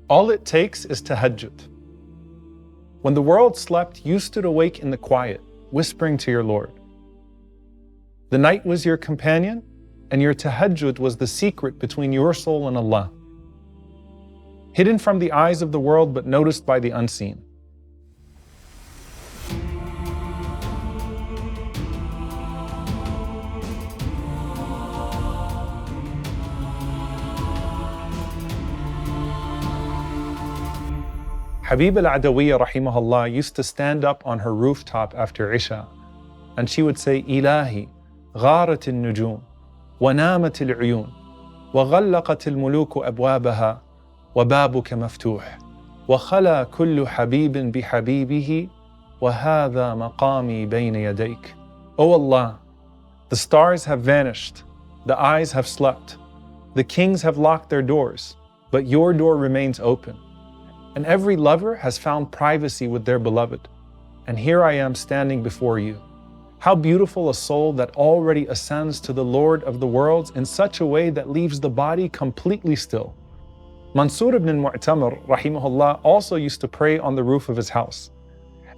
All it takes is tahajjud. When the world slept, you stood awake in the quiet, whispering to your Lord. The night was your companion, and your tahajjud was the secret between your soul and Allah. Hidden from the eyes of the world, but noticed by the unseen. Habib al-Adawiyya rahimahullah used to stand up on her rooftop after Isha, and she would say, Ilahi, gharat al-nujum, wa namat al-uyun, wa ghallaqat al-muluku abwabaha, wa babuka maftuh, wa khala kullu habibin bihabibihi, wa hadha maqami bayna yadayk. O Allah, the stars have vanished, the eyes have slept, the kings have locked their doors, but your door remains open. And every lover has found privacy with their beloved. And here I am standing before you. How beautiful a soul that already ascends to the Lord of the worlds in such a way that leaves the body completely still. Mansur ibn al-Mu'tamir, rahimahullah, also used to pray on the roof of his house.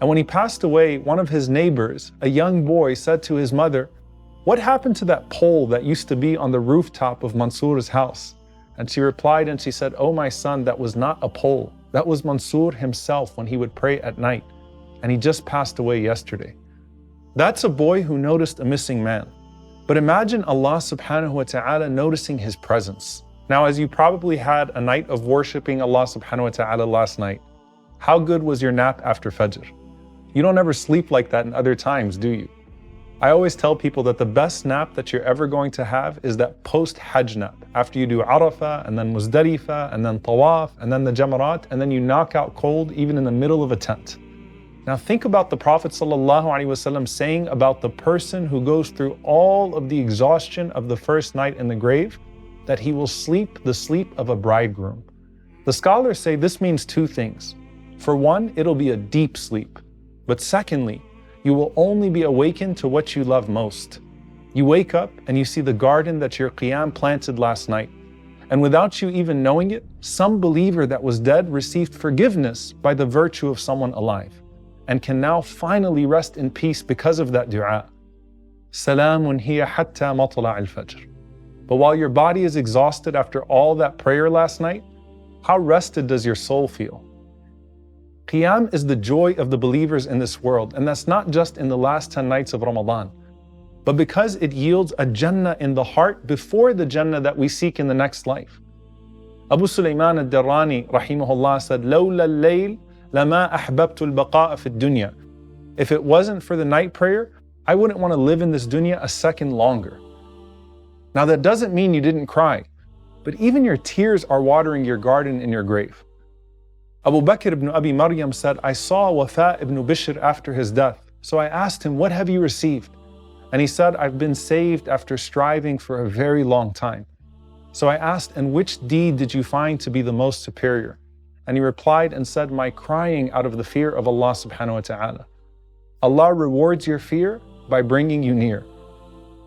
And when he passed away, one of his neighbors, a young boy, said to his mother, "What happened to that pole that used to be on the rooftop of Mansur's house?" And she replied and she said, "Oh my son, that was not a pole. That was Mansur himself when he would pray at night, and he just passed away yesterday." That's a boy who noticed a missing man. But imagine Allah subhanahu wa ta'ala noticing his presence. Now, as you probably had a night of worshiping Allah subhanahu wa ta'ala last night, how good was your nap after Fajr? You don't ever sleep like that in other times, do you? I always tell people that the best nap that you're ever going to have is that post-Hajj nap. After you do Arafah, and then Muzdalifah, and then Tawaf, and then the Jamarat, and then you knock out cold even in the middle of a tent. Now think about the Prophet ﷺ saying about the person who goes through all of the exhaustion of the first night in the grave, that he will sleep the sleep of a bridegroom. The scholars say this means two things. For one, it'll be a deep sleep. But secondly, you will only be awakened to what you love most. You wake up and you see the garden that your qiyam planted last night. And without you even knowing it, some believer that was dead received forgiveness by the virtue of someone alive, and can now finally rest in peace because of that dua. Salamun hiya hatta matla' al-fajr. But while your body is exhausted after all that prayer last night, how rested does your soul feel? Qiyam is the joy of the believers in this world, and that's not just in the last 10 nights of Ramadan, but because it yields a Jannah in the heart before the Jannah that we seek in the next life. Abu Suleiman al-Darrani rahimahullah said, "Lawla al-layl lama ahbabtu al-baqa'a fi ad-dunya." If it wasn't for the night prayer, I wouldn't want to live in this dunya a second longer. Now that doesn't mean you didn't cry, but even your tears are watering your garden in your grave. Abu Bakr ibn Abi Maryam said, "I saw Wafa ibn Bishr after his death. So I asked him, 'What have you received?' And he said, 'I've been saved after striving for a very long time.' So I asked, 'And which deed did you find to be the most superior?' And he replied and said, 'My crying out of the fear of Allah subhanahu wa ta'ala.' Allah rewards your fear by bringing you near.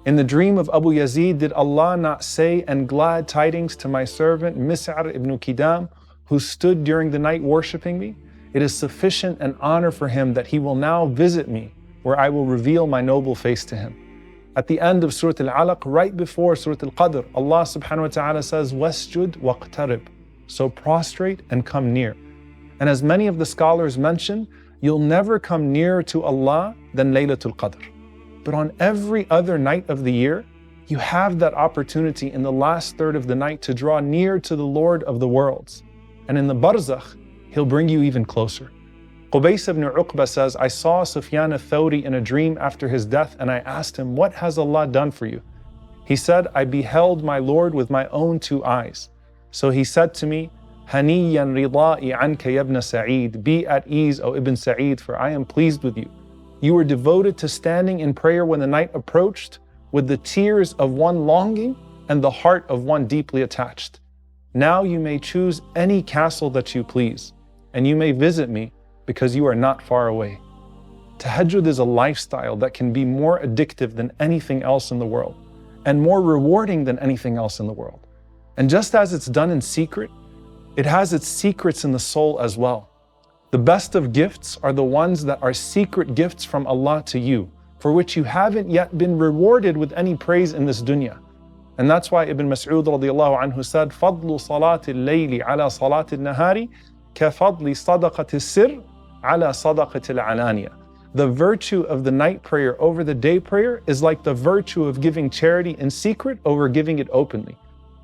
In the dream of Abu Yazid, did Allah not say, 'And glad tidings to my servant Mis'ar ibn Kidam, who stood during the night worshipping me? It is sufficient an honor for him that he will now visit me, where I will reveal my noble face to him.'" At the end of Surah Al-Alaq, right before Surah Al-Qadr, Allah subhanahu wa ta'ala says, "Wasjud waqtarib." So prostrate and come near. And as many of the scholars mention, you'll never come nearer to Allah than Laylatul Qadr. But on every other night of the year, you have that opportunity in the last third of the night to draw near to the Lord of the worlds. And in the Barzakh, He'll bring you even closer. Qubays ibn Uqba says, "I saw Sufyan al-Thawri in a dream after his death, and I asked him, 'What has Allah done for you?' He said, 'I beheld my Lord with my own two eyes. So he said to me, Haniyan rida'i anka ya ibn Sa'id, be at ease, O Ibn Sa'id, for I am pleased with you. You were devoted to standing in prayer when the night approached, with the tears of one longing and the heart of one deeply attached. Now you may choose any castle that you please, and you may visit me because you are not far away." Tahajjud is a lifestyle that can be more addictive than anything else in the world, and more rewarding than anything else in the world. And just as it's done in secret, It has its secrets in the soul as well. The best of gifts are the ones that are secret gifts from Allah to you, for which you haven't yet been rewarded with any praise in this dunya. And that's why Ibn Mas'ud radiallahu anhu said, فَضْلُ صَلَاةِ اللَّيْلِ عَلَى صَلَاةِ النَّهَارِ كَفَضْلِ صَدَقَةِ السِّرِّ عَلى صَدَقَةِ الْعَلَانِيَةِ. The virtue of the night prayer over the day prayer is like the virtue of giving charity in secret over giving it openly.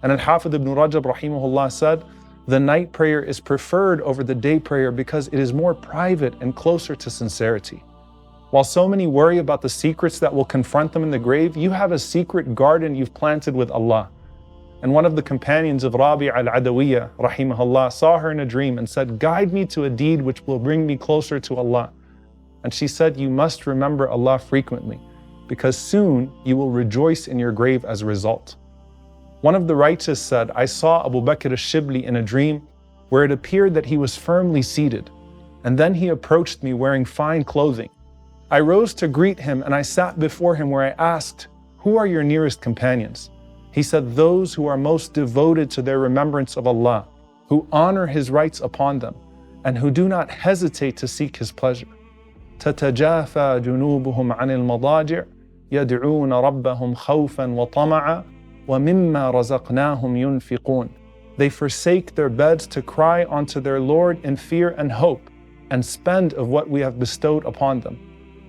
And Al-Hafidh ibn Rajab rahimahullah said, the night prayer is preferred over the day prayer because it is more private and closer to sincerity. While so many worry about the secrets that will confront them in the grave, you have a secret garden you've planted with Allah. And one of the companions of Rabi' al-Adawiyya, rahimahullah, saw her in a dream and said, guide me to a deed which will bring me closer to Allah. And she said, you must remember Allah frequently, because soon you will rejoice in your grave as a result. One of the righteous said, I saw Abu Bakr al-Shibli in a dream where it appeared that he was firmly seated, and then he approached me wearing fine clothing. I rose to greet him and I sat before him where I asked, who are your nearest companions? He said, those who are most devoted to their remembrance of Allah, who honor His rights upon them, and who do not hesitate to seek His pleasure. تَتَجَافَى جُنُوبُهُمْ عَنِ الْمَضَاجِعِ يَدْعُونَ رَبَّهُمْ خَوْفًا وَطَمَعًا وَمِمَّا رَزَقْنَاهُمْ يُنْفِقُونَ. They forsake their beds to cry unto their Lord in fear and hope, and spend of what we have bestowed upon them.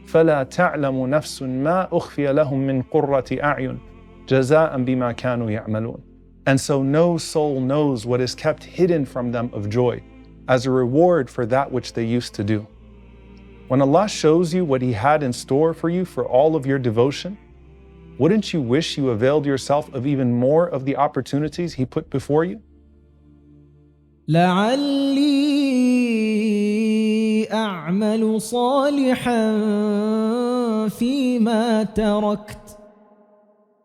فَلَا تَعْلَمُ نَفْسٌ مَا أُخْفِيَ لَهُم مِّن قُرَّةِ أَعْيُنٍ جَزَاءً بِمَا كَانُوا يَعْمَلُونَ. And so no soul knows what is kept hidden from them of joy, as a reward for that which they used to do. When Allah shows you what He had in store for you for all of your devotion, wouldn't you wish you availed yourself of even more of the opportunities He put before you? لعلي أعمل صالحا فيما تركت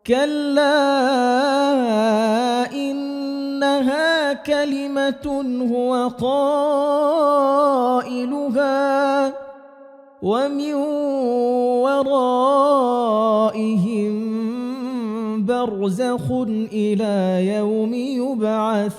كلا إنها كلمة هو قائلها ومن ورائهم برزخ إلى يوم يبعثون.